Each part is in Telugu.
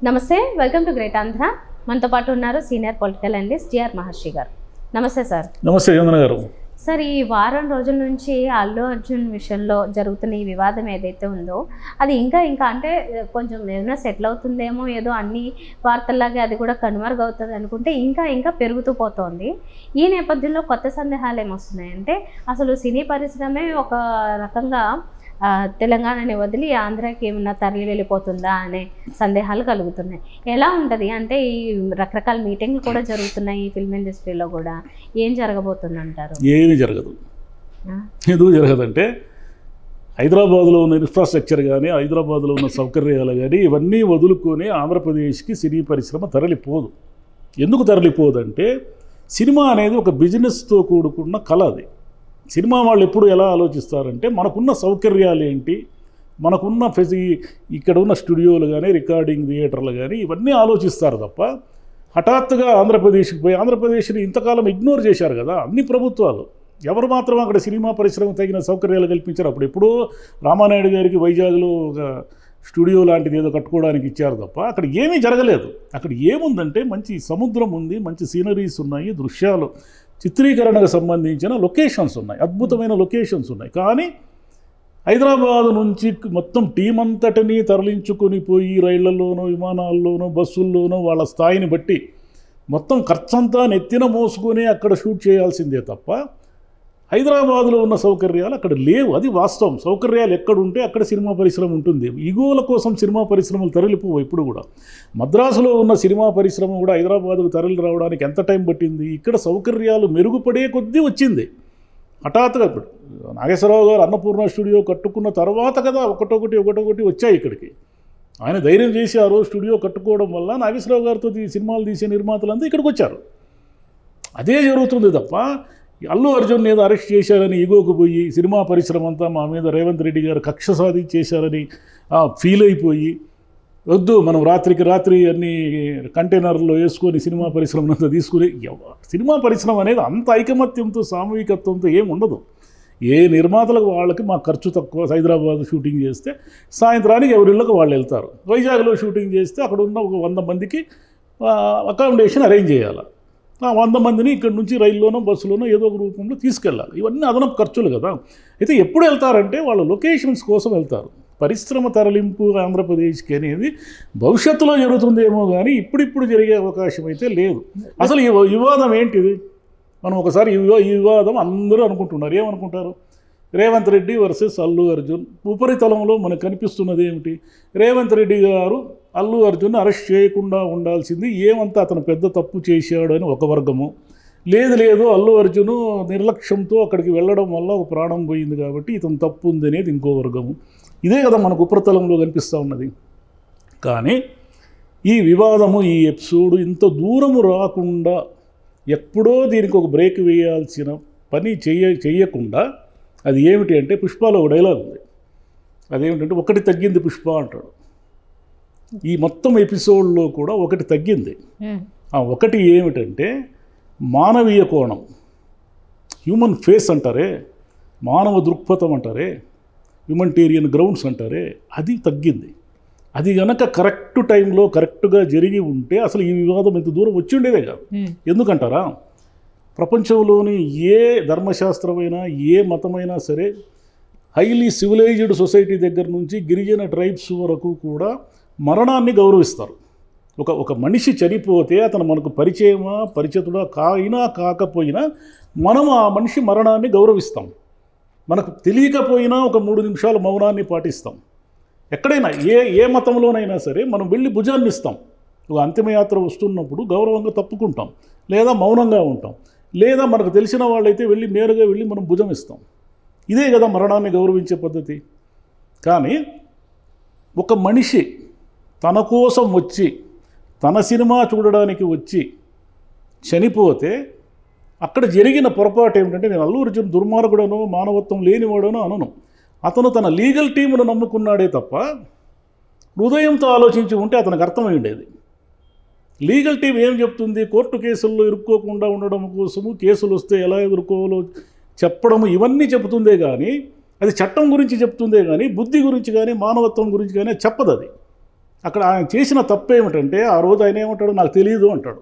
నమస్తే, వెల్కమ్ టు గ్రేట్ ఆంధ్ర. మనతో పాటు ఉన్నారు సీనియర్ పొలిటికల్ అనలిస్ట్ జిఆర్ మహర్షి గారు. నమస్తే సార్. నమస్తే చంద్ర గారు. సార్, ఈ వారం రోజుల నుంచి అల్లు అర్జున్ విషయంలో జరుగుతున్న ఈ వివాదం ఏదైతే ఉందో అది ఇంకా అంటే కొంచెం ఏమైనా సెటిల్ అవుతుందేమో, ఏదో అన్ని వార్తల్లాగే అది కూడా కనుమరుగవుతుంది అనుకుంటే ఇంకా పెరుగుతూ పోతోంది. ఈ నేపథ్యంలో కొత్త సందేహాలు ఏమొస్తున్నాయంటే అసలు సినీ పరిశ్రమే ఒక రకంగా తెలంగాణని వదిలి ఆంధ్రాకి ఏమన్నా తరలి వెళ్ళిపోతుందా అనే సందేహాలు కలుగుతున్నాయి. ఎలా ఉంటుంది అంటే ఈ రకరకాల మీటింగ్లు కూడా జరుగుతున్నాయి ఈ ఫిల్మ్ ఇండస్ట్రీలో కూడా. ఏం జరగబోతుంది అంటారు? ఏమీ జరగదు. ఎందుకు జరగదంటే హైదరాబాద్లో ఉన్న ఇన్ఫ్రాస్ట్రక్చర్ కానీ, హైదరాబాద్లో ఉన్న సౌకర్యాలు కానీ ఇవన్నీ వదులుకొని ఆంధ్రప్రదేశ్కి సినీ పరిశ్రమ తరలిపోదు. ఎందుకు తరలిపోదంటే సినిమా అనేది ఒక బిజినెస్తో కూడుకున్న కళ. అది సినిమా వాళ్ళు ఎప్పుడు ఎలా ఆలోచిస్తారంటే మనకున్న సౌకర్యాలు ఏంటి, మనకున్న ఇక్కడ ఉన్న స్టూడియోలు కానీ, రికార్డింగ్ థియేటర్లు కానీ ఇవన్నీ ఆలోచిస్తారు తప్ప హఠాత్తుగా ఆంధ్రప్రదేశ్కి పోయి ఆంధ్రప్రదేశ్ని ఇంతకాలం ఇగ్నోర్ చేశారు కదా అన్ని ప్రభుత్వాలు. ఎవరు మాత్రం అక్కడ సినిమా పరిశ్రమకు తగిన సౌకర్యాలు కల్పించారు. అప్పుడు ఎప్పుడో రామానాయుడు గారికి వైజాగ్లో ఒక స్టూడియో లాంటిది ఏదో కట్టుకోవడానికి ఇచ్చారు తప్ప అక్కడ ఏమీ జరగలేదు. అక్కడ ఏముందంటే మంచి సముద్రం ఉంది, మంచి సీనరీస్ ఉన్నాయి, దృశ్యాలు చిత్రీకరణకు సంబంధించిన లొకేషన్స్ ఉన్నాయి, అద్భుతమైన లొకేషన్స్ ఉన్నాయి. కానీ హైదరాబాద్ నుంచి మొత్తం టీం అంతటినీ తరలించుకొని పోయి రైళ్లలోనో, విమానాల్లోనో, బస్సుల్లోనో వాళ్ళ స్థాయిని బట్టి మొత్తం ఖర్చంతా నెత్తిన మోసుకొని అక్కడ షూట్ చేయాల్సిందే తప్ప హైదరాబాద్లో ఉన్న సౌకర్యాలు అక్కడ లేవు. అది వాస్తవం. సౌకర్యాలు ఎక్కడుంటే అక్కడ సినిమా పరిశ్రమ ఉంటుంది. ఈగోల కోసం సినిమా పరిశ్రమలు తరలిపోవు ఇప్పుడు కూడా. మద్రాసులో ఉన్న సినిమా పరిశ్రమ కూడా హైదరాబాద్కు తరలి రావడానికి ఎంత టైం పట్టింది? ఇక్కడ సౌకర్యాలు మెరుగుపడే కొద్దీ వచ్చింది. హఠాత్తుగా ఇప్పుడు నాగేశ్వరరావు గారు అన్నపూర్ణ స్టూడియో కట్టుకున్న తర్వాత కదా ఒకటొకటి వచ్చాయి ఇక్కడికి. ఆయన ధైర్యం చేసి ఆ రోజు స్టూడియో కట్టుకోవడం వల్ల నాగేశ్వరరావు గారితో సినిమాలు తీసే నిర్మాతలంతా ఇక్కడికి వచ్చారు. అదే జరుగుతుంది తప్ప అల్లు అర్జున్ ఏదో అరెస్ట్ చేశారని ఈగోకు పోయి సినిమా పరిశ్రమ అంతా మా మీద రేవంత్ రెడ్డి గారు కక్ష సాధించేశారని ఫీల్ అయిపోయి వద్దు మనం రాత్రికి రాత్రి అన్ని కంటైనర్లో వేసుకొని సినిమా పరిశ్రమనంతా తీసుకుని సినిమా పరిశ్రమ అనేది అంత ఐకమత్యంతో సామూహికత్వంతో ఏమి ఉండదు. ఏ నిర్మాతలకు వాళ్ళకి మా ఖర్చు తక్కువ. హైదరాబాద్ షూటింగ్ చేస్తే సాయంత్రానికి ఎవరిళ్ళకి వాళ్ళు వెళ్తారు. వైజాగ్లో షూటింగ్ చేస్తే అక్కడ ఉన్న ఒక 100 మందికి అకామిడేషన్ అరేంజ్ చేయాలి. 100 మందిని ఇక్కడ నుంచి రైల్లోనో బస్సులోనో ఏదో ఒక రూపంలో తీసుకెళ్ళాలి. ఇవన్నీ అదనపు ఖర్చులు కదా. అయితే ఎప్పుడు వెళ్తారంటే వాళ్ళు లొకేషన్స్ కోసం వెళ్తారు. పరిశ్రమ తరలింపు ఆంధ్రప్రదేశ్కి అనేది భవిష్యత్తులో జరుగుతుందేమో కానీ ఇప్పుడిప్పుడు జరిగే అవకాశం అయితే లేదు. అసలు ఈ వివాదం ఏంటిది? మనం ఒకసారి ఈ వివాదం అందరూ అనుకుంటున్నారు. ఏమనుకుంటారు? రేవంత్ రెడ్డి వర్సెస్ అల్లు అర్జున్. ఉపరితలంలో మనకు కనిపిస్తున్నది ఏమిటి? రేవంత్ రెడ్డి గారు అల్లు అర్జున్ అరెస్ట్ చేయకుండా ఉండాల్సింది, ఏమంతా అతను పెద్ద తప్పు చేశాడు అని ఒక వర్గము. లేదు అల్లు అర్జును నిర్లక్ష్యంతో అక్కడికి వెళ్ళడం వల్ల ఒక ప్రాణం పోయింది కాబట్టి ఇతను తప్పు ఉంది అనేది ఇంకో వర్గము. ఇదే కదా మనకు ఉపరితలంలో కనిపిస్తూ ఉన్నది. కానీ ఈ వివాదము, ఈ ఎపిసోడ్ ఇంత దూరము రాకుండా ఎప్పుడో దీనికి ఒక బ్రేక్ వేయాల్సిన పని చెయ్యకుండా అది ఏమిటి అంటే పుష్పలో ఒక డైలాగ్ ఉంది. అదేమిటంటే ఒకటి తగ్గింది పుష్ప అంటాడు. ఈ మొత్తం ఎపిసోడ్లో కూడా ఒకటి తగ్గింది. ఆ ఒకటి ఏమిటంటే మానవీయ కోణం, హ్యూమన్ ఫేస్ అంటారే, మానవ దృక్పథం అంటారే, హ్యూమనిటేరియన్ గ్రౌండ్స్ అంటారే, అది తగ్గింది. అది కనుక కరెక్ట్ టైంలో కరెక్ట్గా జరిగి ఉంటే అసలు ఈ వివాదం ఎంత దూరం వచ్చి ఉండేదే కాదు. ఎందుకంటారా? ప్రపంచంలోని ఏ ధర్మశాస్త్రమైనా ఏ మతమైనా సరే హైలీ సివిలైజ్డ్ సొసైటీ దగ్గర నుంచి గిరిజన ట్రైబ్స్ వరకు కూడా మరణాన్ని గౌరవిస్తారు. ఒక మనిషి చనిపోతే అతను మనకు పరిచయమా పరిచితుడా కాకపోయినా మనం ఆ మనిషి మరణాన్ని గౌరవిస్తాం. మనకు తెలియకపోయినా ఒక 3 నిమిషాలు మౌనాన్ని పాటిస్తాం. ఎక్కడైనా ఏ మతంలోనైనా సరే మనం వెళ్ళి భుజాన్ని ఇస్తాం. ఒక అంతిమయాత్ర వస్తున్నప్పుడు గౌరవంగా తప్పుకుంటాం, లేదా మౌనంగా ఉంటాం, లేదా మనకు తెలిసిన వాళ్ళైతే నేరుగా వెళ్ళి మనం భుజం ఇస్తాం. ఇదే కదా మరణాన్ని గౌరవించే పద్ధతి. కానీ ఒక మనిషి తన కోసం వచ్చి తన సినిమా చూడడానికి వచ్చి చనిపోతే అక్కడ జరిగిన పొరపాటు ఏమిటంటే, నేను అల్లు అర్జున్ దుర్మార్గుడనో మానవత్వం లేనివాడనో అనను. అతను తన లీగల్ టీమును నమ్ముకున్నాడే తప్ప హృదయంతో ఆలోచించి ఉంటే అతనికి అర్థమై ఉండేది. లీగల్ టీం ఏం చెప్తుంది? కోర్టు కేసుల్లో ఇరుక్కోకుండా ఉండడం కోసము కేసులు వస్తే ఎలా ఎదుర్కోవాలో చెప్పడము ఇవన్నీ చెబుతుందే కానీ అది చట్టం గురించి చెప్తుందే కానీ బుద్ధి గురించి కానీ మానవత్వం గురించి కానీ చెప్పదు. అక్కడ ఆయన చేసిన తప్పు ఏమిటంటే ఆ రోజు ఆయన ఏమంటాడు, నాకు తెలియదు అంటాడు.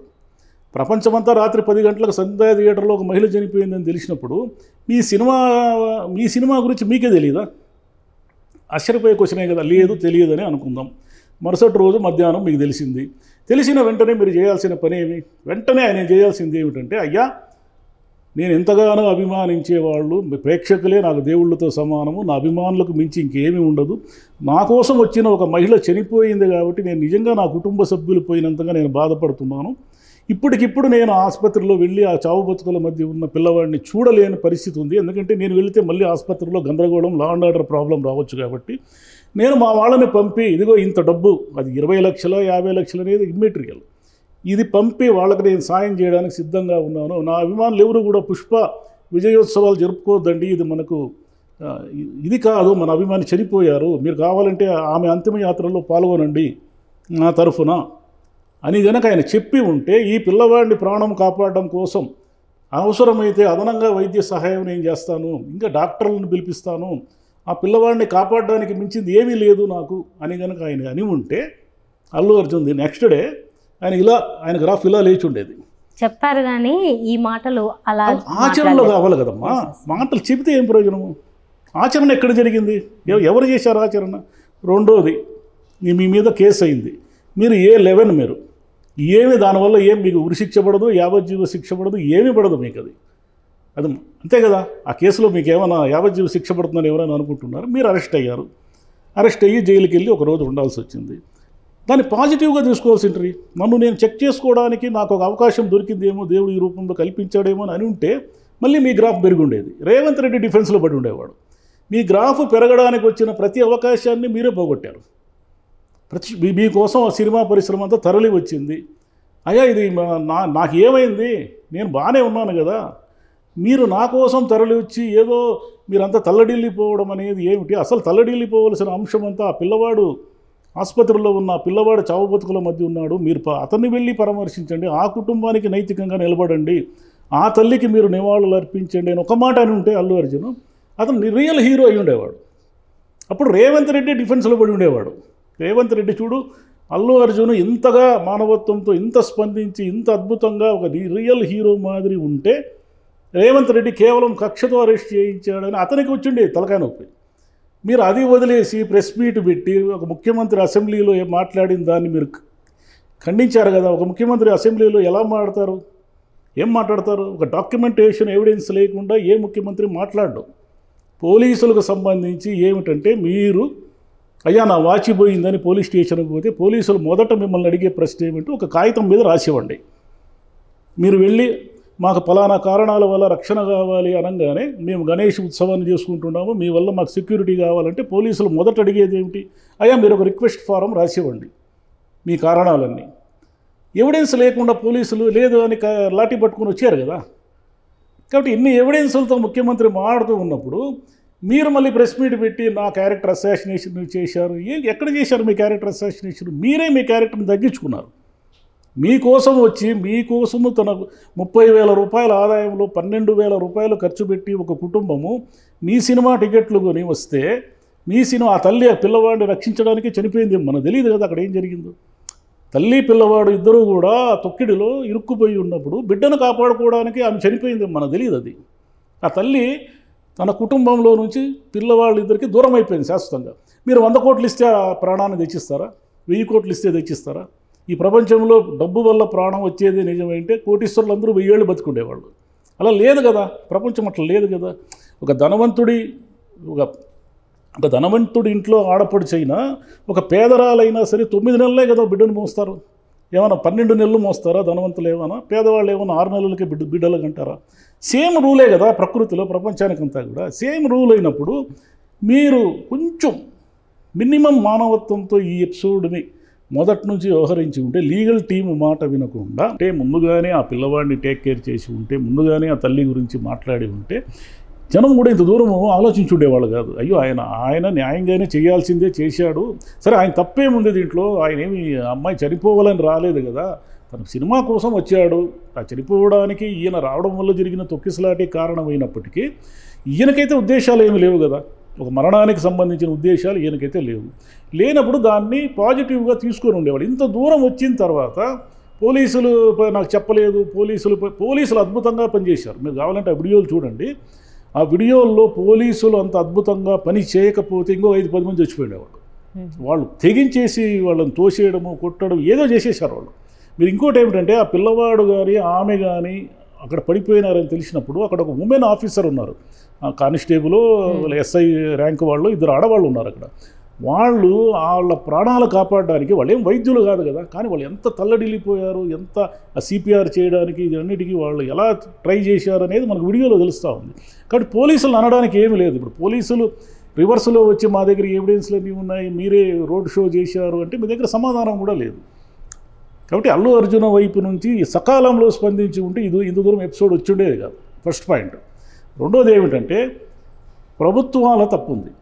ప్రపంచమంతా రాత్రి 10 గంటలకు సంధ్యా థియేటర్లో ఒక మహిళ చనిపోయిందని తెలిసినప్పుడు మీ సినిమా గురించి మీకే తెలియదా? ఆశ్చర్యపోయే క్వశ్చనే కదా. లేదు, తెలియదని అనుకుందాం. మరుసటి రోజు మధ్యాహ్నం మీకు తెలిసింది. తెలిసిన వెంటనే మీరు చేయాల్సిన పని ఏమి? వెంటనే ఆయన చేయాల్సింది ఏమిటంటే, అయ్యా నేను ఎంతగానో అభిమానించేవాళ్ళు ప్రేక్షకులే నాకు దేవుళ్ళతో సమానము, నా అభిమానులకు మించి ఇంకేమీ ఉండదు, నా కోసం వచ్చిన ఒక మహిళ చనిపోయింది కాబట్టి నేను నిజంగా నా కుటుంబ సభ్యులు పోయినంతగా నేను బాధపడుతున్నాను. ఇప్పటికిప్పుడు నేను ఆసుపత్రిలో వెళ్ళి ఆ చావు బతుకుల మధ్య ఉన్న పిల్లవాడిని చూడలేని పరిస్థితి ఉంది. ఎందుకంటే నేను వెళితే మళ్ళీ ఆసుపత్రిలో గందరగోళం, లా అండ్ ఆర్డర్ ప్రాబ్లం రావచ్చు కాబట్టి నేను మా వాళ్ళని పంపి ఇదిగో ఇంత డబ్బు, అది 20 లక్షలు 50 లక్షలు అనేది ఇమ్మెటీరియల్, ఇది పంపి వాళ్ళకి నేను సాయం చేయడానికి సిద్ధంగా ఉన్నాను. నా అభిమానులు ఎవరు కూడా పుష్ప విజయోత్సవాలు జరుపుకోవద్దండి, ఇది మనకు ఇది కాదు, మన అభిమాని చనిపోయారు, మీరు కావాలంటే ఆమె అంతిమయాత్రలో పాల్గొనండి నా తరఫున అని కనుక ఆయన చెప్పి ఉంటే, ఈ పిల్లవాడిని ప్రాణం కాపాడడం కోసం అవసరమైతే అదనంగా వైద్య సహాయం నేను చేస్తాను, ఇంకా డాక్టర్లను పిలిపిస్తాను, ఆ పిల్లవాడిని కాపాడడానికి మించింది ఏమీ లేదు నాకు అని కనుక ఆయన అని ఉంటే, అల్లు అర్జున్ది నెక్స్ట్ డే ఆయన గ్రాఫ్ ఇలా లేచి ఉండేది. చెప్పారు కానీ ఈ మాటలు అలా ఆచరణలో కావాలి కదమ్మా. మాటలు చెబితే ఏం ప్రయోజనము? ఆచరణ ఎక్కడ జరిగింది? ఎవరు చేశారు ఆచరణ? రెండోది, మీ మీద కేసు అయింది, మీరు A11 మీరు ఏమి దానివల్ల ఏం మీకు ఉరిశిక్ష పడదు, యావజ్జీవ శిక్ష పడదు, ఏమీ పడదు మీకు. అది అంతే కదా. ఆ కేసులో మీకు ఏమైనా యావజ్జీవ శిక్ష పడుతుందని ఎవరైనా అనుకుంటున్నారు? మీరు అరెస్ట్ అయ్యారు, అరెస్ట్ అయ్యి జైలుకి వెళ్ళి ఒక రోజు ఉండాల్సి వచ్చింది. దాన్ని పాజిటివ్గా తీసుకోవాల్సింది. నన్ను నేను చెక్ చేసుకోవడానికి నాకు ఒక అవకాశం దొరికిందేమో, దేవుడు ఈ రూపంలో కల్పించాడేమో అని ఉంటే మళ్ళీ మీ గ్రాఫ్ పెరిగి ఉండేది. రేవంత్ రెడ్డి డిఫెన్స్లో పడి ఉండేవాడు. మీ గ్రాఫ్ పెరగడానికి వచ్చిన ప్రతి అవకాశాన్ని మీరే పోగొట్టారు. మీకోసం ఆ సినిమా పరిశ్రమ అంతా తరలి వచ్చింది. అయ్యా ఇది నాకు ఏమైంది, నేను బాగానే ఉన్నాను కదా, మీరు నా కోసం తరలి వచ్చి ఏదో మీరంతా తల్లడిల్లిపోవడం అనేది ఏమిటి? అసలు తల్లడిల్లిపోవలసిన అంశం అంతా ఆ పిల్లవాడు ఆసుపత్రిలో ఉన్న పిల్లవాడు చావు బతుకుల మధ్య ఉన్నాడు, మీరు అతన్ని వెళ్ళి పరామర్శించండి, ఆ కుటుంబానికి నైతికంగా నిలబడండి, ఆ తల్లికి మీరు నివాళులు అర్పించండి అని ఒక మాట అని ఉంటే అల్లు అర్జున్ అతను రియల్ హీరో అయి ఉండేవాడు. అప్పుడు రేవంత్ రెడ్డి డిఫెన్స్లో పడి ఉండేవాడు. రేవంత్ రెడ్డి చూడు, అల్లు అర్జున్ ఇంతగా మానవత్వంతో ఇంత స్పందించి ఇంత అద్భుతంగా ఒక రియల్ హీరో మాదిరి ఉంటే, రేవంత్ రెడ్డి కేవలం కక్షతో అరెస్ట్ చేయించాడని అతనికి వచ్చిండే తలకాయ నొప్పి. మీరు అది వదిలేసి ప్రెస్ మీట్ పెట్టి ఒక ముఖ్యమంత్రి అసెంబ్లీలో మాట్లాడిన దాన్ని మీరు ఖండించారు కదా. ఒక ముఖ్యమంత్రి అసెంబ్లీలో ఎలా మాట్లాడతారు, ఏం మాట్లాడతారు? ఒక డాక్యుమెంటేషన్ ఎవిడెన్స్ లేకుండా ఏ ముఖ్యమంత్రి మాట్లాడడం. పోలీసులకు సంబంధించి ఏమిటంటే, మీరు అయ్యా నా వాచిపోయిందని పోలీస్ స్టేషన్కి పోతే పోలీసులు మొదట మిమ్మల్ని అడిగే ప్రశ్న ఏమిటంటే, ఒక కాగితం మీద రాసివ్వండి. మీరు వెళ్ళి మాకు ఫలానా కారణాల వల్ల రక్షణ కావాలి అనగానే మేము గణేష్ ఉత్సవాన్ని చేసుకుంటున్నాము, మీ వల్ల మాకు సెక్యూరిటీ కావాలంటే పోలీసులు మొదట అడిగేది ఏమిటి? అయ్యా మీరు ఒక రిక్వెస్ట్ ఫారం రాసివ్వండి మీ కారణాలన్నీ. ఎవిడెన్స్ లేకుండా పోలీసులు లేదు అని లాఠీ పట్టుకుని వచ్చారు కదా. కాబట్టి ఇన్ని ఎవిడెన్సులతో ముఖ్యమంత్రి మాట్లాడుతూ ఉన్నప్పుడు మీరు మళ్ళీ ప్రెస్ మీట్ పెట్టి నా క్యారెక్టర్ అసాసినేషన్ చేశారు. ఎక్కడ చేశారు మీ క్యారెక్టర్ అసాసినేషన్? మీరే మీ క్యారెక్టర్ని తగ్గించుకున్నారు. మీకోసం వచ్చి మీకోసము తన 30,000 రూపాయల ఆదాయంలో 12,000 రూపాయలు ఖర్చు పెట్టి ఒక కుటుంబము మీ సినిమా టికెట్లు కొని వస్తే, మీ సినిమా ఆ తల్లి ఆ పిల్లవాడిని రక్షించడానికి చనిపోయింది. మనకు తెలియదు కదా అక్కడ ఏం జరిగిందో. తల్లి పిల్లవాడు ఇద్దరూ కూడా తొక్కిడిలో ఇరుక్కుపోయి ఉన్నప్పుడు బిడ్డను కాపాడుకోవడానికి ఆమె చనిపోయింది. మనకు తెలియదు అది. ఆ తల్లి తన కుటుంబంలో నుంచి పిల్లవాళ్ళిద్దరికి దూరం అయిపోయింది శాశ్వతంగా. మీరు 100 కోట్లు ఇస్తే ఆ ప్రాణాన్ని తెచ్చిస్తారా? 1000 కోట్లు ఇస్తే తెచ్చిస్తారా? ఈ ప్రపంచంలో డబ్బు వల్ల ప్రాణం వచ్చేది నిజమైంటే కోటీశ్వరులు అందరూ 1000 ఏళ్ళు బతుకుండేవాళ్ళు. అలా లేదు కదా, ప్రపంచం అట్లా లేదు కదా. ఒక ధనవంతుడి ఇంట్లో ఆడపడుచైనా ఒక పేదరాలైనా సరే 9 నెలలే కదా బిడ్డను మోస్తారు. ఏమైనా 12 నెలలు మోస్తారా ధనవంతులు? ఏమైనా పేదవాళ్ళు ఏమైనా 6 నెలలకి బిడ్డలు కంటారా? సేమ్ రూలే కదా ప్రకృతిలో, ప్రపంచానికంతా కూడా సేమ్ రూల్ అయినప్పుడు మీరు కొంచెం మినిమం మానవత్వంతో ఈ ఎపిసోడ్ని మొదటి నుంచి వ్యవహరించి ఉంటే, లీగల్ టీము మాట వినకుండా అంటే ముందుగానే ఆ పిల్లవాడిని టేక్ కేర్ చేసి ఉంటే, ముందుగానే ఆ తల్లి గురించి మాట్లాడి ఉంటే జనం కూడా ఇంత దూరం ఆలోచించుండేవాళ్ళు కాదు. అయ్యో ఆయన న్యాయంగానే చేయాల్సిందే చేశాడు, సరే ఆయన తప్పేముంది దీంట్లో, ఆయన ఏమి అమ్మాయి చనిపోవాలని రాలేదు కదా, తన సినిమా కోసం వచ్చాడు, ఆ చనిపోవడానికి ఈయన రావడం వల్ల జరిగిన తొక్కిసలాటే కారణమైనప్పటికీ ఈయనకైతే ఉద్దేశాలు ఏమి లేవు కదా. ఒక మరణానికి సంబంధించిన ఉద్దేశాలు ఈయనకైతే లేవు. లేనప్పుడు దాన్ని పాజిటివ్గా తీసుకొని ఉండేవాడు. ఇంత దూరం వచ్చిన తర్వాత పోలీసులు నాకు చెప్పలేదు, పోలీసులు అద్భుతంగా పనిచేశారు. మీరు కావాలంటే ఆ వీడియోలు చూడండి. ఆ వీడియోల్లో పోలీసులు అంత అద్భుతంగా పని చేయకపోతే ఇంకో 5-10 మంది చచ్చిపోయేవాళ్ళు. వాళ్ళు తెగించేసి వాళ్ళని తోసేయడము, కొట్టడం ఏదో చేసేసారు వాళ్ళు. మీరు ఇంకోటి ఏమిటంటే ఆ పిల్లవాడు కానీ ఆమె కానీ అక్కడ పడిపోయినారని తెలిసినప్పుడు అక్కడ ఒక ఉమెన్ ఆఫీసర్ ఉన్నారు, కానిస్టేబుల్ ఎస్ఐ ర్యాంక్ వాళ్ళు, 2 ఆడవాళ్ళు ఉన్నారు అక్కడ. వాళ్ళు వాళ్ళ ప్రాణాలు కాపాడడానికి వాళ్ళు ఏం వైద్యులు కాదు కదా, కానీ వాళ్ళు ఎంత తల్లడిల్లిపోయారు, ఎంత సిపిఆర్ చేయడానికి ఇదన్నిటికీ వాళ్ళు ఎలా ట్రై చేశారు అనేది మనకు వీడియోలో తెలుస్తూ ఉంది. కాబట్టి పోలీసులు అనడానికి ఏమీ లేదు. ఇప్పుడు పోలీసులు రివర్స్లో వచ్చి మా దగ్గర ఎవిడెన్స్లు అన్నీ ఉన్నాయి, మీరే రోడ్ షో చేశారు అంటే మీ దగ్గర సమాధానం కూడా లేదు. కాబట్టి అల్లు అర్జున్ వైపు నుంచి సకాలంలో స్పందించి ఉంటే ఇంత దూరం ఎపిసోడ్ వచ్చిండేది కాదు. First point. రెండోది ఏమిటంటే ప్రభుత్వాల తప్పు ఉంది.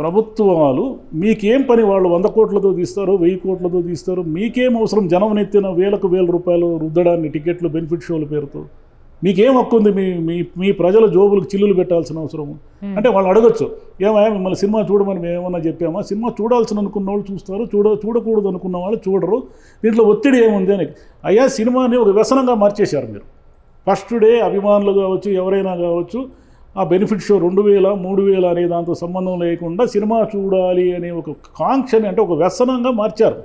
ప్రభుత్వాలు మీకేం పని, వాళ్ళు 100 కోట్లతో తీస్తారు, 1000 కోట్లతో తీస్తారు, మీకేం అవసరం జనం నెత్తిన వేలకు వేల రూపాయలు రుద్దడాన్ని టికెట్లు బెనిఫిట్ షోల పేరుతో? మీకేం హక్కు ఉంది మీ ప్రజల జోబులకు చిల్లులు పెట్టాల్సిన అవసరము? అంటే వాళ్ళు అడగచ్చు, ఏమయ్యా మిమ్మల్ని సినిమా చూడమని మేము ఏమన్నా చెప్పామా? సినిమా చూడాల్సిన అనుకున్న వాళ్ళు చూస్తారు, చూడకూడదు అనుకున్న వాళ్ళు చూడరు. దీంట్లో ఒత్తిడి ఏముంది అని. అయ్యా సినిమాని ఒక వ్యసనంగా మార్చేశారు మీరు. ఫస్ట్ డే అభిమానులు కావచ్చు, ఎవరైనా కావచ్చు, ఆ బెనిఫిట్ షో 2000, 3000 అనే దాంతో సంబంధం లేకుండా సినిమా చూడాలి అనే ఒక కాంక్షని అంటే ఒక వ్యసనంగా మార్చారు.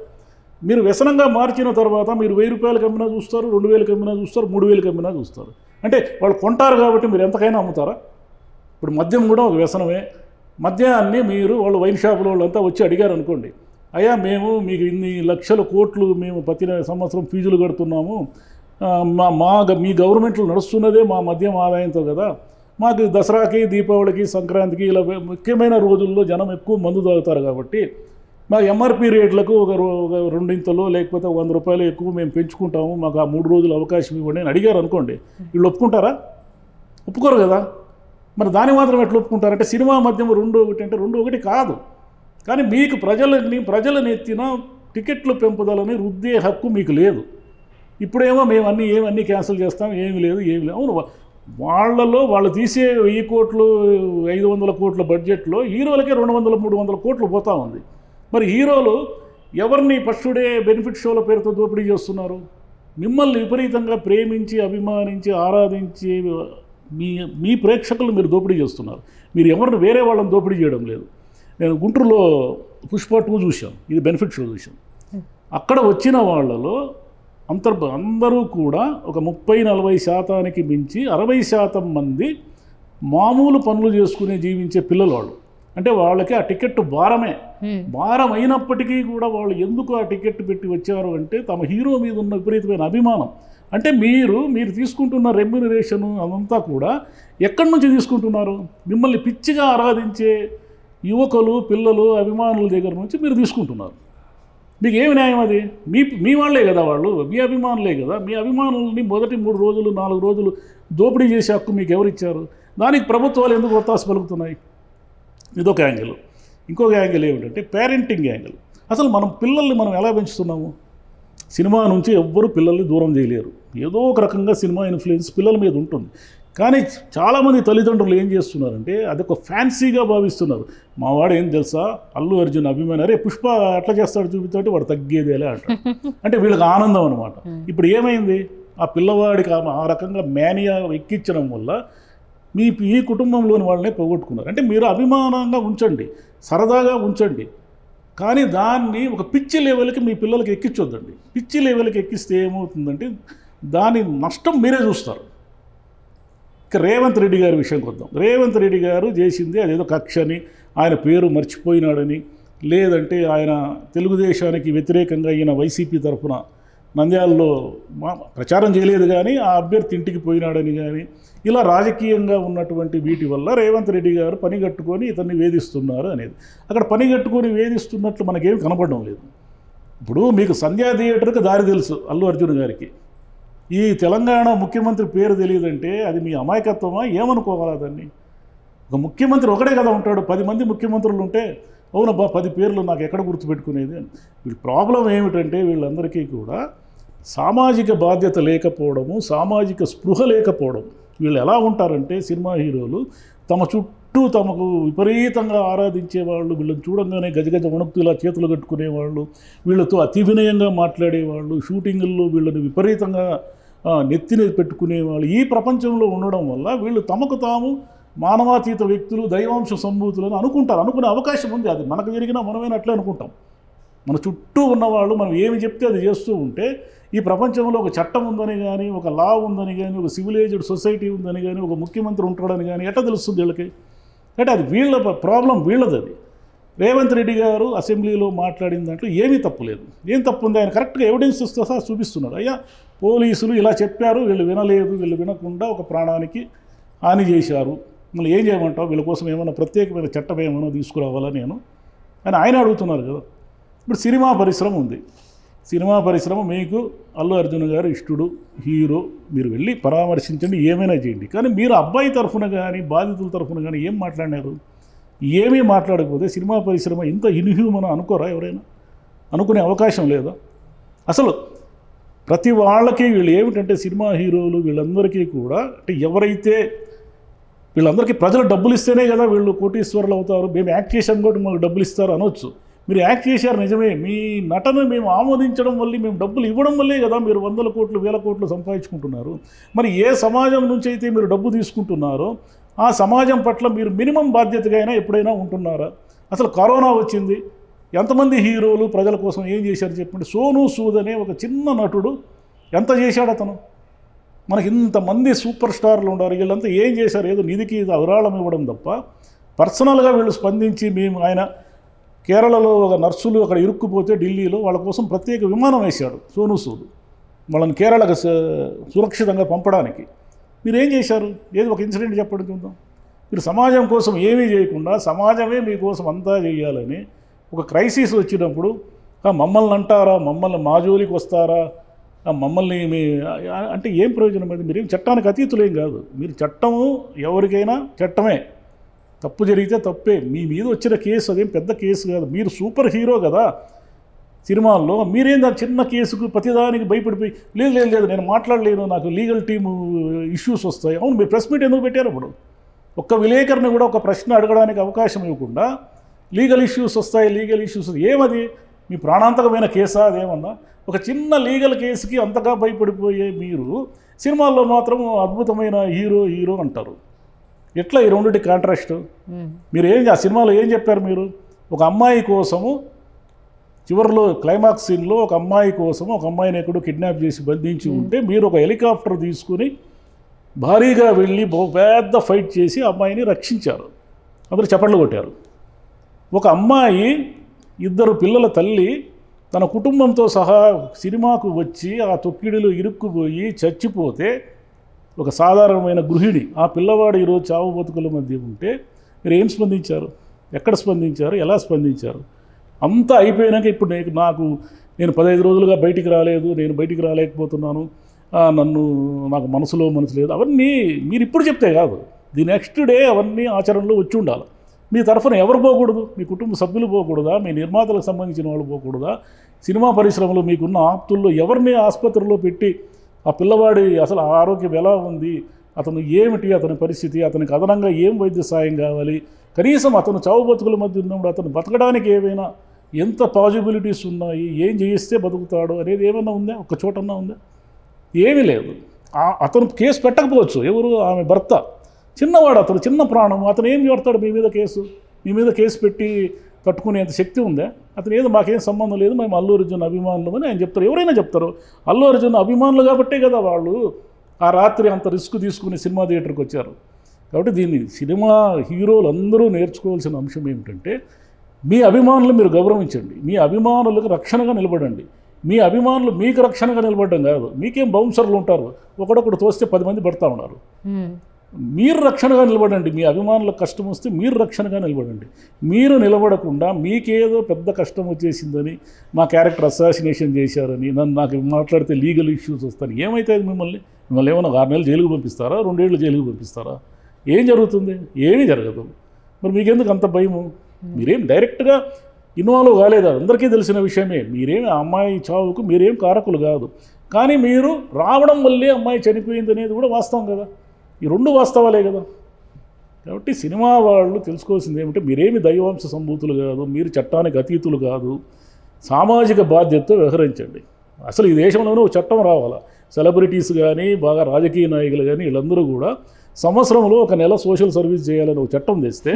మీరు వ్యసనంగా మార్చిన తర్వాత మీరు 1000 రూపాయలకి అమ్మినా చూస్తారు, 2000కి అమ్మినా చూస్తారు, 3000కి అమ్మినా చూస్తారు. అంటే వాళ్ళు కొంటారు కాబట్టి మీరు ఎంతకైనా అమ్ముతారా? ఇప్పుడు మద్యం కూడా ఒక వ్యసనమే. మద్యాన్ని మీరు వాళ్ళు వైన్ షాపులో వాళ్ళంతా వచ్చి అడిగారు అనుకోండి, అయ్యా మేము మీకు ఇన్ని లక్షల కోట్లు మేము ప్రతి సంవత్సరం ఫీజులు కడుతున్నాము, మీ గవర్నమెంట్లో నడుస్తున్నదే మా మద్యం ఆదాయంతో కదా, మాకు దసరాకి, దీపావళికి, సంక్రాంతికి ఇలా ముఖ్యమైన రోజుల్లో జనం ఎక్కువ మందు తాగుతారు కాబట్టి మా ఎంఆర్పి రేట్లకు ఒక 2 లేకపోతే 100 రూపాయలు ఎక్కువ మేము పెంచుకుంటాము, మాకు ఆ 3 రోజులు అవకాశం ఇవ్వండి అని అడిగారు అనుకోండి, వీళ్ళు ఒప్పుకుంటారా? ఒప్పుకోరు కదా. మరి దాన్ని మాత్రం ఎట్లా ఒప్పుకుంటారంటే సినిమా మద్యం 2 ఒకటి అంటే 2 ఒకటి కాదు, కానీ మీకు ప్రజలని ఎత్తిన టికెట్ల పెంపుదలని రుద్దే హక్కు మీకు లేదు. ఇప్పుడేమో మేము ఏమన్నీ క్యాన్సిల్ చేస్తాం, ఏమీ లేదు. అవును, వాళ్ళు తీసే 1000 కోట్లు 500 కోట్ల బడ్జెట్లో హీరోలకే 200-300 కోట్లు పోతా ఉంది. మరి హీరోలు ఎవరిని ఫస్ట్ డే బెనిఫిట్ షోల పేరుతో దోపిడీ చేస్తున్నారు? మిమ్మల్ని విపరీతంగా ప్రేమించి, అభిమానించి, ఆరాధించి మీ ప్రేక్షకులు మీరు దోపిడీ చేస్తున్నారు. మీరు ఎవరిని వేరే వాళ్ళని దోపిడీ చేయడం లేదు. నేను గుంటూరులో పుష్ప 2 చూశాను, ఇది బెనిఫిట్ షో చూశాను. అక్కడ వచ్చిన వాళ్ళలో అందరూ కూడా ఒక 30-40% మించి 60% మంది మామూలు పనులు చేసుకుని జీవించే పిల్లలు వాళ్ళు. అంటే వాళ్ళకి ఆ టికెట్ భారం అయినప్పటికీ కూడా వాళ్ళు ఎందుకు ఆ టికెట్ పెట్టి వచ్చారు అంటే తమ హీరో మీద ఉన్న విపరీతమైన అభిమానం. అంటే మీరు తీసుకుంటున్న రెమ్యునరేషను అదంతా కూడా ఎక్కడి నుంచి తీసుకుంటున్నారు? మిమ్మల్ని పిచ్చిగా ఆరాధించే యువకులు, పిల్లలు, అభిమానుల దగ్గర నుంచి మీరు తీసుకుంటున్నారు. మీకు ఏమి న్యాయం అది? మీ వాళ్ళే కదా వాళ్ళు, మీ అభిమానులే కదా. మీ అభిమానులని మొదటి 3 రోజులు 4 రోజులు దోపిడీ చేసే హక్కు మీకు ఎవరిచ్చారు? దానికి ప్రభుత్వాలు ఎందుకు ఒత్తాస పలుకుతున్నాయి? ఇదొక యాంగిల్. ఇంకొక యాంగిల్ ఏమిటంటే పేరెంటింగ్ యాంగిల్. అసలు పిల్లల్ని మనం ఎలా పెంచుతున్నాము? సినిమా నుంచి ఎవ్వరూ పిల్లల్ని దూరం చేయలేరు. ఏదో ఒక రకంగా సినిమా ఇన్ఫ్లుయెన్స్ పిల్లల మీద ఉంటుంది. కానీ చాలామంది తల్లిదండ్రులు ఏం చేస్తున్నారంటే అదొక ఫ్యాన్సీగా భావిస్తున్నారు. మా వాడు ఏం తెలుసా, అల్లు అర్జున్ అభిమాని, అరే పుష్ప అట్లా చేస్తాడు చూపిస్తుంటే వాడు తగ్గేదేలే అంటాడు. అంటే వీళ్ళకి ఆనందం అనమాట. ఇప్పుడు ఏమైంది? ఆ పిల్లవాడికి ఆ రకంగా మేనియా ఎక్కించడం వల్ల ఈ కుటుంబంలోని వాళ్ళనే పోగొట్టుకున్నారు. అంటే మీరు అభిమానంగా ఉంచండి, సరదాగా ఉంచండి, కానీ దాన్ని ఒక పిచ్చి లెవెల్కి మీ పిల్లలకి ఎక్కించొద్దండి. పిచ్చి లెవెల్కి ఎక్కిస్తే ఏమవుతుందంటే దాని నష్టం మీరే చూస్తారు. ఇక రేవంత్ రెడ్డి గారి విషయంకి వద్దాం. రేవంత్ రెడ్డి గారు చేసింది అదేదో కక్షని, ఆయన పేరు మర్చిపోయినాడని, లేదంటే ఆయన తెలుగుదేశానికి వ్యతిరేకంగా ఈయన వైసీపీ తరఫున నంద్యాలలో ప్రచారం చేయలేదు కానీ ఆ అభ్యర్థి ఇంటికి పోయినాడని కానీ, ఇలా రాజకీయంగా ఉన్నటువంటి వీటి వల్ల రేవంత్ రెడ్డి గారు పని కట్టుకొని ఇతన్ని వేధిస్తున్నారు అనేది. అక్కడ పని కట్టుకొని వేధిస్తున్నట్లు మనకేం కనపడడం లేదు. ఇప్పుడు మీకు సంధ్యా థియేటర్కి దారి తెలుసు అల్లు అర్జున్ గారికి. ఈ తెలంగాణ ముఖ్యమంత్రి పేరు తెలియదంటే అది మీ అమాయకత్వమా? ఏమనుకోవాలా దాన్ని? ఒక ముఖ్యమంత్రి ఒకడే కదా ఉంటాడు, 10 మంది ముఖ్యమంత్రులు ఉంటే అవునబ్బా 10 పేర్లు నాకు ఎక్కడ గుర్తుపెట్టుకునేది అని. వీళ్ళ ప్రాబ్లం ఏమిటంటే వీళ్ళందరికీ కూడా సామాజిక బాధ్యత లేకపోవడము, సామాజిక స్పృహ లేకపోవడం. వీళ్ళు ఎలా ఉంటారంటే సినిమా హీరోలు తమ చుట్టూ చుట్టూ తమకు విపరీతంగా ఆరాధించేవాళ్ళు, వీళ్ళని చూడంగానే గజగజ వణుకుతూ ఇలా చేతులు కట్టుకునేవాళ్ళు, వీళ్ళతో అతి వినయంగా మాట్లాడేవాళ్ళు, షూటింగుల్లో వీళ్ళని విపరీతంగా నెత్తిని పెట్టుకునేవాళ్ళు. ఈ ప్రపంచంలో ఉండడం వల్ల వీళ్ళు తమకు తాము మానవాతీత వ్యక్తులు, దైవాంశ సంభూతులను అనుకుంటారు. అనుకునే అవకాశం ఉంది. అది మనకు జరిగినా మనమేనా అట్లే అనుకుంటాం. మన చుట్టూ ఉన్నవాళ్ళు మనం ఏమి చెప్తే అది చేస్తూ ఉంటే ఈ ప్రపంచంలో ఒక చట్టం ఉందని కానీ, ఒక లా ఉందని కానీ, ఒక సివిలైజ్డ్ సొసైటీ ఉందని కానీ, ఒక ముఖ్యమంత్రి ఉంటాడని కానీ ఎట్లా తెలుస్తుంది వీళ్ళకి? అంటే అది వీళ్ళ ప్రాబ్లం, వీళ్ళది. అది రేవంత్ రెడ్డి గారు అసెంబ్లీలో మాట్లాడిన దాంట్లో ఏమీ తప్పులేదు. ఏం తప్పు ఉంది? ఆయన కరెక్ట్గా ఎవిడెన్సెస్తో సహా చూపిస్తున్నాడు. అయ్యా పోలీసులు ఇలా చెప్పారు, వీళ్ళు వినలేదు, వీళ్ళు వినకుండా ఒక ప్రాణానికి హాని చేశారు, మళ్ళీ ఏం చేయమంటావు? వీళ్ళ కోసం ఏమైనా ప్రత్యేకమైన చట్టం ఏమైనా తీసుకురావాలా నేను అని ఆయన అడుగుతున్నారు కదా. ఇప్పుడు సినిమా పరిశ్రమ ఉంది. సినిమా పరిశ్రమ మీకు అల్లు అర్జున్ గారు ఇష్టడు, హీరో, మీరు వెళ్ళి పరామర్శించండి, ఏమైనా చేయండి. కానీ మీరు అబ్బాయి తరఫున కానీ బాధితుల తరఫున కానీ ఏం మాట్లాడినారు? ఏమీ మాట్లాడకపోతే సినిమా పరిశ్రమ ఇంత ఇన్హ్యూమన్ అనుకోరా ఎవరైనా? అనుకునే అవకాశం లేదా? అసలు ప్రతి వాళ్ళకి వీళ్ళు ఏమిటంటే సినిమా హీరోలు వీళ్ళందరికీ కూడా అంటే ఎవరైతే వీళ్ళందరికీ ప్రజలు డబ్బులు ఇస్తేనే కదా వీళ్ళు కోటీశ్వరులు అవుతారు. మేము యాక్ట్ చేసాం కూడా మాకు డబ్బులు ఇస్తారు అనొచ్చు. మీరు యాక్ట్ చేశారు నిజమే, మీ నటన మేము ఆమోదించడం వల్ల, మేము డబ్బులు ఇవ్వడం వల్లే కదా మీరు 100 కోట్లు 1000 కోట్లు సంపాదించుకుంటున్నారు. మరి ఏ సమాజం నుంచి అయితే మీరు డబ్బు తీసుకుంటున్నారో ఆ సమాజం పట్ల మీరు మినిమం బాధ్యతగా అయినా ఎప్పుడైనా ఉంటున్నారా? అసలు కరోనా వచ్చింది, ఎంతమంది హీరోలు ప్రజల కోసం ఏం చేశారు చెప్పండి. సోనూ సూద్ అనే ఒక చిన్న నటుడు ఎంత చేశాడు అతను? మనకి ఇంతమంది సూపర్ స్టార్లు ఉన్నారు, వీళ్ళంతా ఏం చేశారు? ఏదో నిధికి విరాళం ఇవ్వడం తప్ప పర్సనల్గా వీళ్ళు స్పందించి మేము ఆయన కేరళలో ఒక నర్సులు అక్కడ ఇరుక్కుపోతే ఢిల్లీలో వాళ్ళ కోసం ప్రత్యేక విమానం వేశాడు సోనూ సూద్, వాళ్ళని కేరళకు సురక్షితంగా పంపడానికి. మీరు ఏం చేశారు? ఏదో ఒక ఇన్సిడెంట్ చెప్పండి చూద్దాం. మీరు సమాజం కోసం ఏమీ చేయకుండా సమాజమే మీకోసం అంతా చేయాలని ఒక క్రైసిస్ వచ్చినప్పుడు మమ్మల్ని అంటారా, మమ్మల్ని మా జోలికి వస్తారా, మమ్మల్ని అంటే ఏం ప్రయోజనం? అది మీరేం చట్టానికి అతీతులేం కాదు. మీరు చట్టము ఎవరికైనా చట్టమే, తప్పు జరిగితే తప్పే. మీ మీద వచ్చిన కేసు అదేం పెద్ద కేసు కాదు. మీరు సూపర్ హీరో కదా సినిమాల్లో, మీరేం దాని చిన్న కేసుకు ప్రతిదానికి భయపడిపోయి లేదు లేదు లేదు నేను మాట్లాడలేను, నాకు లీగల్ టీము ఇష్యూస్ వస్తాయి. అవును, మీరు ప్రెస్ మీట్ ఎందుకు పెట్టారు? అప్పుడు ఒక్క విలేకరుని కూడా ఒక ప్రశ్న అడగడానికి అవకాశం ఇవ్వకుండా లీగల్ ఇష్యూస్ వస్తాయి, లీగల్ ఇష్యూస్ ఏమది? మీ ప్రాణాంతకమైన కేసా అదేమన్నా? ఒక చిన్న లీగల్ కేసుకి అంతగా భయపడిపోయే మీరు సినిమాల్లో మాత్రం అద్భుతమైన హీరో అంటారు. ఎట్లా ఈ రెండింటి కాంట్రాస్ట్? మీరు ఆ సినిమాలో ఏం చెప్పారు? మీరు ఒక అమ్మాయి కోసము చివరిలో క్లైమాక్స్ సీన్లో ఒక అమ్మాయి కోసము ఒక అమ్మాయిని ఎక్కడో కిడ్నాప్ చేసి బంధించి ఉంటే మీరు ఒక హెలికాప్టర్ తీసుకుని భారీగా వెళ్ళి పెద్ద ఫైట్ చేసి అమ్మాయిని రక్షించారు, అందరూ చప్పట్లు కొట్టారు. ఒక అమ్మాయి 2 పిల్లల తల్లి తన కుటుంబంతో సహా సినిమాకు వచ్చి ఆ తొక్కిడిలో ఇరుక్కుపోయి చచ్చిపోతే ఒక సాధారణమైన గృహిణి, ఆ పిల్లవాడు ఈరోజు చావు బతుకుల మధ్య ఉంటే మీరు ఏం స్పందించారు? ఎక్కడ స్పందించారు? ఎలా స్పందించారు? అంతా అయిపోయినాక ఇప్పుడు నేను 15 రోజులుగా బయటికి రాలేదు, నేను బయటికి రాలేకపోతున్నాను, నాకు మనసు లేదు, అవన్నీ మీరు ఇప్పుడు చెప్తే కాదు, ది నెక్స్ట్ డే అవన్నీ ఆచరణలో వచ్చి ఉండాలి. మీ తరఫున ఎవరు పోకూడదు? మీ కుటుంబ సభ్యులు పోకూడదా? మీ నిర్మాతలకు సంబంధించిన వాళ్ళు పోకూడదా? సినిమా పరిశ్రమలో మీకున్న ఆప్తుల్లో ఎవరిని ఆసుపత్రిలో పెట్టి ఆ పిల్లవాడి అసలు ఆరోగ్యం ఎలా ఉంది, అతను ఏమిటి, అతని పరిస్థితి, అతనికి అదనంగా ఏం వైద్య సాయం కావాలి, కనీసం అతను చావు బతుకుల మధ్య ఉన్నప్పుడు అతను బతకడానికి ఏమైనా ఎంత పాజిబిలిటీస్ ఉన్నాయి, ఏం చేయిస్తే బతుకుతాడు అనేది ఏమైనా ఉందా? ఒక్క చోటన్నా ఉందా? ఏమీ లేదు. అతను కేసు పెట్టకపోవచ్చు, ఎవరు? ఆమె భర్త, చిన్నవాడు, అతను చిన్న ప్రాణం, అతను ఏం చేస్తాడు? మీ మీద కేసు పెట్టి తట్టుకునేంత శక్తి ఉందా? అతను ఏదో మాకేం సంబంధం లేదు, మేము అల్లు అర్జున్ అభిమానులు అని ఆయన చెప్తారు. ఎవరైనా చెప్తారు. అల్లు అర్జున్ అభిమానులు కాబట్టే కదా వాళ్ళు ఆ రాత్రి అంత రిస్క్ తీసుకుని సినిమా థియేటర్కి వచ్చారు. కాబట్టి దీన్ని సినిమా హీరోలు అందరూ నేర్చుకోవాల్సిన అంశం ఏమిటంటే మీ అభిమానులు మీరు గౌరవించండి, మీ అభిమానులకు రక్షణగా నిలబడండి. మీ అభిమానులు మీకు రక్షణగా నిలబడడం కాదు. మీకేం బౌన్సర్లు ఉంటారు, ఒకడొకడు తోస్తే 10 మంది పడతా ఉన్నారు. మీరు రక్షణగా నిలబడండి. మీ అభిమానులకు కష్టం వస్తే మీరు రక్షణగా నిలబడండి. మీరు నిలబడకుండా మీకేదో పెద్ద కష్టం వచ్చేసిందని, మా క్యారెక్టర్ అసాసినేషన్ చేశారని, నాకు మాట్లాడితే లీగల్ ఇష్యూస్ వస్తాయి, ఏమైతే మిమ్మల్ని ఏమైనా 6 నెలలు జైలుకు పంపిస్తారా, 2 ఏళ్ళు జైలుకు పంపిస్తారా? ఏం జరుగుతుంది? ఏమీ జరగదు. మరి మీకెందుకు అంత భయము? మీరేం డైరెక్ట్గా ఇన్వాల్వ్ కాలేదు, అందరికీ తెలిసిన విషయమే. మీరేమి ఆ అమ్మాయి చావుకు మీరేం కారకులు కాదు. కానీ మీరు రావడం వల్లే అమ్మాయి చనిపోయింది అనేది కూడా వాస్తవం కదా. ఈ 2 వాస్తవాలే కదా. కాబట్టి సినిమా వాళ్ళు తెలుసుకోవాల్సింది ఏమంటే మీరేమి దైవాంశ సంభూతులు కాదు, మీరు చట్టానికి అతీతులు కాదు, సామాజిక బాధ్యతతో వ్యవహరించండి. అసలు ఈ దేశంలోనే ఒక చట్టం రావాలా, సెలబ్రిటీస్ కానీ బాగా రాజకీయ నాయకులు కానీ వీళ్ళందరూ కూడా సంవత్సరంలో 1 నెల సోషల్ సర్వీస్ చేయాలని ఒక చట్టం తెస్తే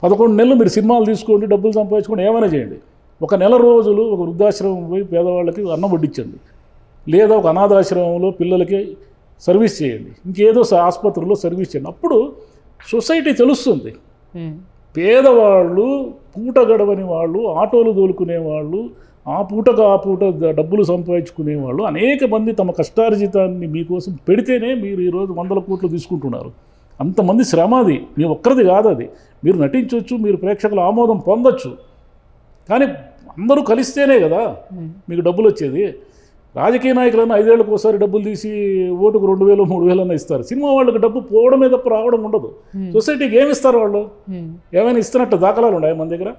11 నెలలు మీరు సినిమాలు తీసుకోండి, డబ్బులు సంపాదించుకోండి, ఏమైనా చేయండి. 1 నెల రోజులు ఒక వృద్ధాశ్రమం పోయి పేదవాళ్ళకి అన్నం వడ్డించండి, లేదా ఒక అనాథాశ్రమంలో పిల్లలకి సర్వీస్ చేయండి, ఇంకేదో ఆసుపత్రిలో సర్వీస్ చేయండి. అప్పుడు సొసైటీ తెలుస్తుంది. పేదవాళ్ళు, పూట గడవని వాళ్ళు, ఆటోలు తోలుకునే వాళ్ళు, ఆ పూటకు ఆ పూట డబ్బులు సంపాదించుకునేవాళ్ళు అనేక మంది తమ కష్టార్జితాన్ని మీకోసం పెడితేనే మీరు ఈరోజు 100 కోట్లు తీసుకుంటున్నారు. అంతమంది శ్రమ అది, మీ ఒక్కరిది కాదు. అది మీరు నటించవచ్చు, మీరు ప్రేక్షకుల ఆమోదం పొందొచ్చు, కానీ అందరూ కలిస్తేనే కదా మీకు డబ్బులు వచ్చేది. రాజకీయ నాయకులన్నా 5 ఏళ్ళకి ఒకసారి డబ్బులు తీసి ఓటుకు 2000, 3000 ఇస్తారు. సినిమా వాళ్ళకి డబ్బు పోవడమే తప్ప రావడం ఉండదు. సొసైటీకి ఏమి ఇస్తారు వాళ్ళు? ఏమైనా ఇస్తున్నట్టు దాఖలాలు ఉన్నాయి మన దగ్గర.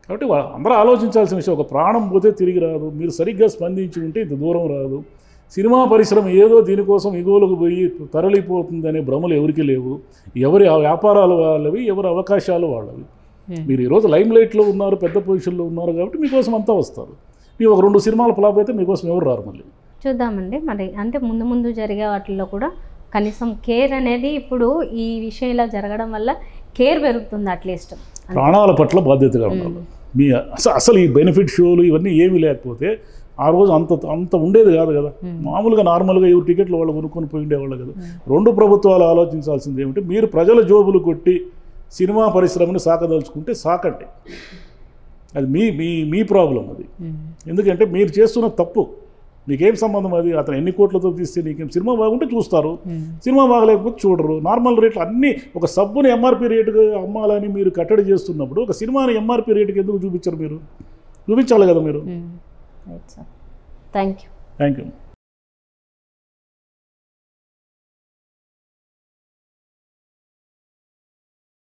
కాబట్టి అందరూ ఆలోచించాల్సిన విషయం, ఒక ప్రాణం పోతే తిరిగి రాదు. మీరు సరిగ్గా స్పందించి ఉంటే ఇంత దూరం రాదు. సినిమా పరిశ్రమ ఏదో దీనికోసం ఇగోలకు పోయి తరలిపోతుందనే భ్రమలు ఎవరికి లేవు. ఎవరి వ్యాపారాలు వాళ్ళవి, ఎవరి అవకాశాలు వాళ్ళవి. మీరు ఈరోజు లైమ్ లైట్లో ఉన్నారు, పెద్ద పొజిషన్లో ఉన్నారు కాబట్టి మీకోసం అంతా వస్తారు. మీరు ఒక 2 సినిమాలు ఫ్లాప్ అయితే మీకోసం ఎవరు రారు. మళ్ళీ చూద్దామండి. మరి అంటే ముందు జరిగే వాటిల్లో కూడా కనీసం కేర్ అనేది ఇప్పుడు ఈ విషయం ఇలా జరగడం వల్ల కేర్ పెరుగుతుంది. అట్లీస్ట్ ప్రాణాల పట్ల బాధ్యతగా ఉండాలి. మీ అసలు ఈ బెనిఫిట్ షోలు ఇవన్నీ ఏమీ లేకపోతే ఆ రోజు అంత ఉండేది కాదు కదా. మామూలుగా నార్మల్గా ఎవరు టికెట్లు వాళ్ళు కొనుక్కొని పోయి ఉండేవాళ్ళు కదా. 2 ప్రభుత్వాలు ఆలోచించాల్సింది ఏమిటి, మీరు ప్రజల జోబులు కొట్టి సినిమా పరిశ్రమను సాకదలుచుకుంటే సాకండి. అది మీ ప్రాబ్లం అది. ఎందుకంటే మీరు చేస్తున్న తప్పు. మీకేం సంబంధం అది? అతను ఎన్ని కోట్లతో తీస్తే నీకేం? సినిమా బాగుంటే చూస్తారు, సినిమా బాగలేకపోతే చూడరు. నార్మల్ రేట్లు అన్నీ ఒక సబ్బుని ఎంఆర్పి రేటుగా అమ్మాలని మీరు కట్టడి చేస్తున్నప్పుడు ఒక సినిమాని ఎంఆర్పి రేటుకి ఎందుకు చూపించరు? మీరు చూపించాలి కదా మీరు. Thank you.